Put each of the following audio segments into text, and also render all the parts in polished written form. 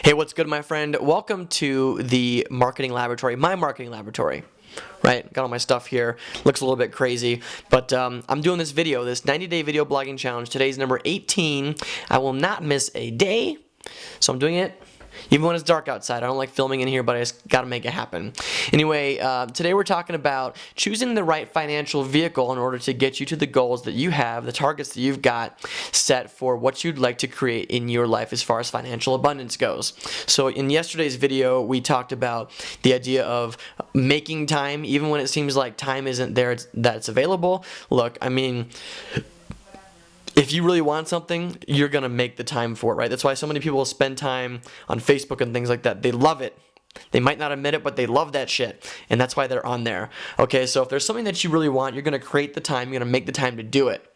Hey, what's good, my friend? Welcome to the marketing laboratory, my marketing laboratory. Right? Got all my stuff here. Looks a little bit crazy, but I'm doing this video, this 90-day video blogging challenge. Today's number 18. I will not miss a day, so I'm doing it even when it's dark outside. I don't like filming in here, but I just got to make it happen. Anyway, today we're talking about choosing the right financial vehicle in order to get you to the goals that you have, the targets that you've got set for what you'd like to create in your life as far as financial abundance goes. So in yesterday's video, we talked about the idea of making time, even when it seems like time isn't there, that it's available. Look, I mean, if you really want something, you're going to make the time for it, right? That's why so many people spend time on Facebook and things like that. They love it. They might not admit it, but they love that shit. And that's why they're on there. Okay, so if there's something that you really want, you're going to create the time. You're going to make the time to do it.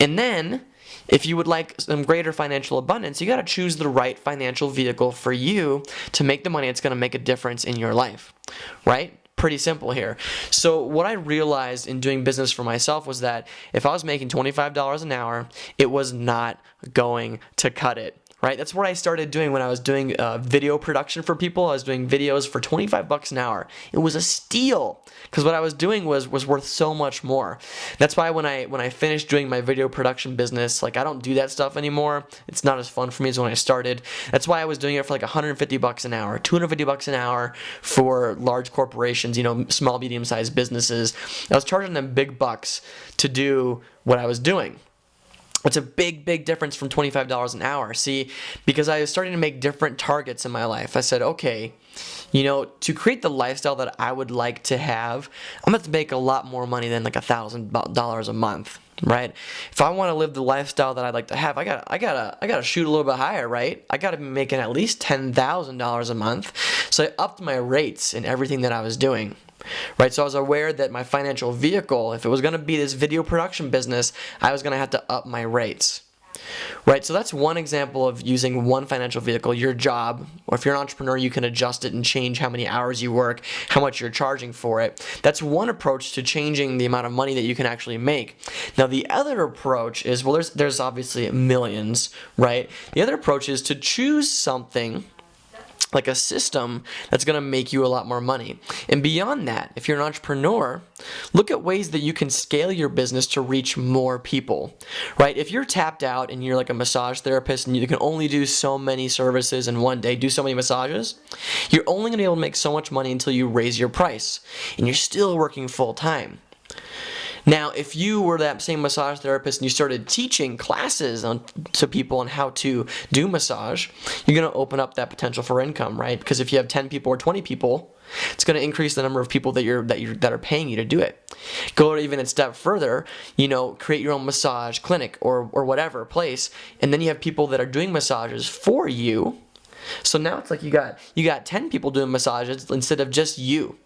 And then, if you would like some greater financial abundance, you got to choose the right financial vehicle for you to make the money that's going to make a difference in your life, right? Pretty simple here. So what I realized in doing business for myself was that if I was making $25 an hour, it was not going to cut it. Right? That's what I started doing when I was doing video production for people. I was doing videos for 25 bucks an hour. It was a steal because what I was doing was worth so much more. That's why when I finished doing my video production business, like I don't do that stuff anymore. It's not as fun for me as when I started. That's why I was doing it for like 150 bucks an hour, 250 bucks an hour for large corporations, you know, small, medium-sized businesses. I was charging them big bucks to do what I was doing. It's a big, big difference from $25 an hour. See, because I was starting to make different targets in my life. I said, okay, you know, to create the lifestyle that I would like to have, I'm going to make a lot more money than like $1,000 a month, right? If I want to live the lifestyle that I'd like to have, I gotta shoot a little bit higher, right? I gotta be making at least $10,000 a month. So I upped my rates in everything that I was doing. Right, so I was aware that my financial vehicle, if it was going to be this video production business, I was going to have to up my rates. Right, so that's one example of using one financial vehicle, your job, or if you're an entrepreneur, you can adjust it and change how many hours you work, how much you're charging for it. That's one approach to changing the amount of money that you can actually make. Now, the other approach is, well, there's obviously millions, right? The other approach is to choose something like a system that's going to make you a lot more money. And beyond that, if you're an entrepreneur, look at ways that you can scale your business to reach more people, right? If you're tapped out and you're like a massage therapist and you can only do so many services in one day, do so many massages, you're only going to be able to make so much money until you raise your price, and you're still working full time. Now, if you were that same massage therapist and you started teaching classes to people on how to do massage, you're going to open up that potential for income, right? Because if you have 10 people or 20 people, it's going to increase the number of people that are paying you to do it. Go even a step further, you know, create your own massage clinic or whatever place, and then you have people that are doing massages for you. So now it's like you got 10 people doing massages instead of just you.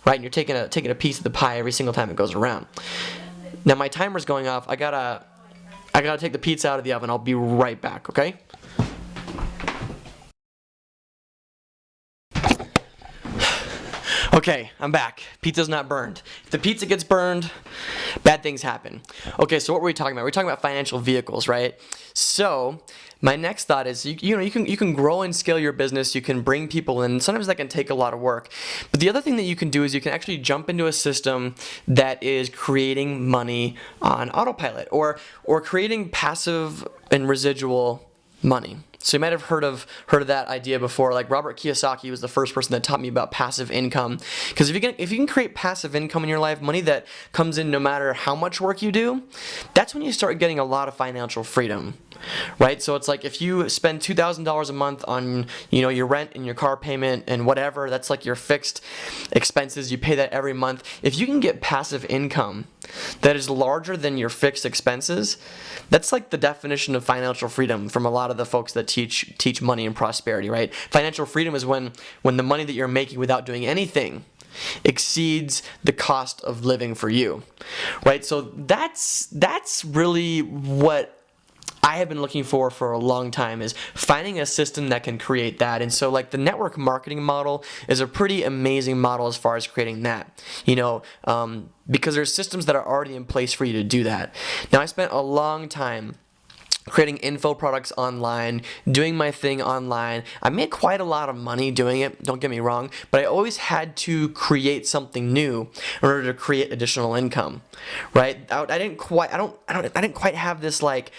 Right, and you're taking a piece of the pie every single time it goes around. Now my timer's going off. I gotta take the pizza out of the oven. I'll be right back. Okay. Okay, I'm back. Pizza's not burned. If the pizza gets burned, bad things happen. Okay, so what were we talking about? We're talking about financial vehicles, right? So my next thought is, you can grow and scale your business. You can bring people in. Sometimes that can take a lot of work. But the other thing that you can do is you can actually jump into a system that is creating money on autopilot or creating passive and residual money. So you might have heard of that idea before. Like Robert Kiyosaki was the first person that taught me about passive income. Because if you can create passive income in your life, money that comes in no matter how much work you do, that's when you start getting a lot of financial freedom. Right? So it's like if you spend $2,000 a month on, you know, your rent and your car payment and whatever, that's like your fixed expenses. You pay that every month. If you can get passive income that is larger than your fixed expenses, that's like the definition of financial freedom from a lot of the folks that teach money and prosperity, right? Financial freedom is when the money that you're making without doing anything exceeds the cost of living for you, right? So that's really what I have been looking for a long time, is finding a system that can create that. And so like the network marketing model is a pretty amazing model as far as creating that, you know, because there's systems that are already in place for you to do that. Now I spent a long time creating info products online, doing my thing online. I made quite a lot of money doing it, don't get me wrong, but I always had to create something new in order to create additional income, right? I didn't quite have this like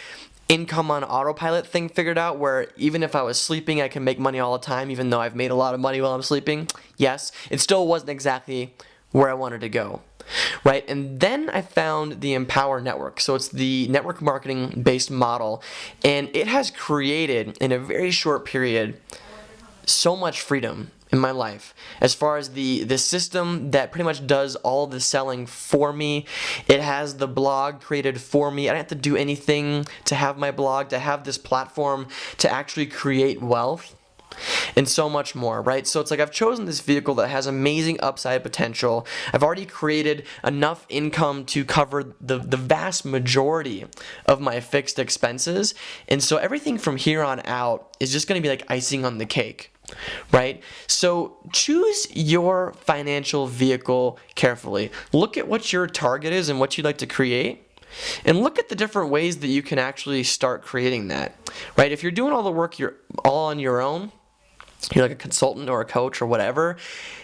income on autopilot thing figured out where even if I was sleeping, I can make money all the time, even though I've made a lot of money while I'm sleeping. Yes, it still wasn't exactly where I wanted to go. Right, and then I found the Empower Network. So it's the network marketing based model, and it has created in a very short period so much freedom in my life as far as the system that pretty much does all the selling for me. It has the blog created for me. I don't have to do anything to have my blog, to have this platform to actually create wealth, and so much more, right? So it's like I've chosen this vehicle that has amazing upside potential. I've already created enough income to cover the vast majority of my fixed expenses, and so everything from here on out is just going to be like icing on the cake, right? So choose your financial vehicle carefully. Look at what your target is and what you'd like to create, and look at the different ways that you can actually start creating that, right? If you're doing all the work you're all on your own, you're like a consultant or a coach or whatever,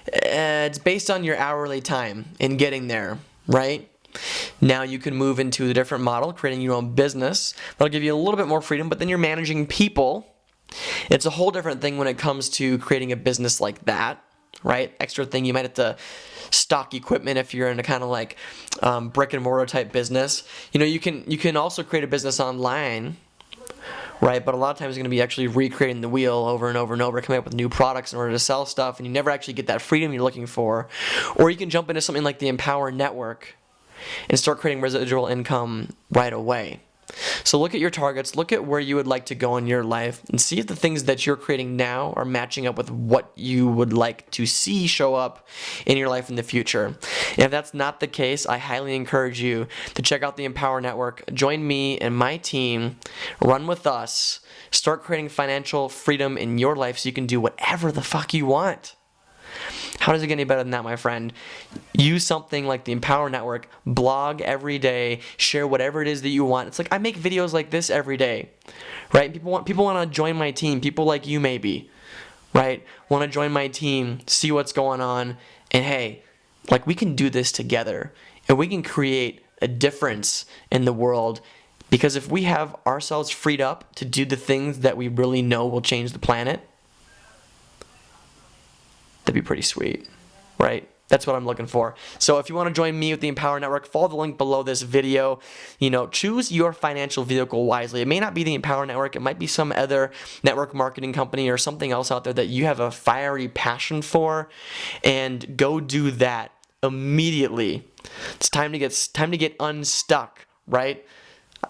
it's based on your hourly time in getting there, right? Now you can move into a different model, creating your own business. That'll give you a little bit more freedom, but then you're managing people. It's a whole different thing when it comes to creating a business like that, right? Extra thing, you might have to stock equipment if you're in a kind of like brick and mortar type business. You know, you can also create a business online, right? But a lot of times it's going to be actually recreating the wheel over and over and over, coming up with new products in order to sell stuff, and you never actually get that freedom you're looking for. Or you can jump into something like the Empower Network and start creating residual income right away. So look at your targets, look at where you would like to go in your life, and see if the things that you're creating now are matching up with what you would like to see show up in your life in the future. And if that's not the case, I highly encourage you to check out the Empower Network, join me and my team, run with us, start creating financial freedom in your life so you can do whatever the fuck you want. How does it get any better than that, my friend? Use something like the Empower Network, blog every day, share whatever it is that you want. It's like I make videos like this every day, right? People want to join my team. People like you maybe, right? Want to join my team, see what's going on, and hey, like we can do this together, and we can create a difference in the world. Because if we have ourselves freed up to do the things that we really know will change the planet, that'd be pretty sweet, right? That's what I'm looking for. So if you want to join me with the Empower Network, follow the link below this video. You know, choose your financial vehicle wisely. It may not be the Empower Network. It might be some other network marketing company or something else out there that you have a fiery passion for, and go do that immediately. It's time to get unstuck, right?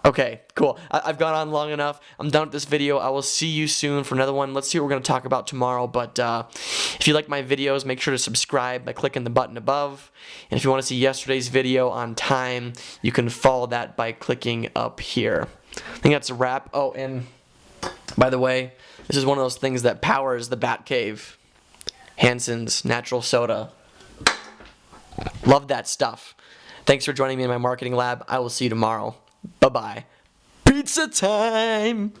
Okay, cool. I've gone on long enough. I'm done with this video. I will see you soon for another one. Let's see what we're going to talk about tomorrow. But if you like my videos, make sure to subscribe by clicking the button above. And if you want to see yesterday's video on time, you can follow that by clicking up here. I think that's a wrap. Oh, and by the way, this is one of those things that powers the Bat Cave. Hanson's Natural Soda. Love that stuff. Thanks for joining me in my marketing lab. I will see you tomorrow. Bye-bye. Pizza time!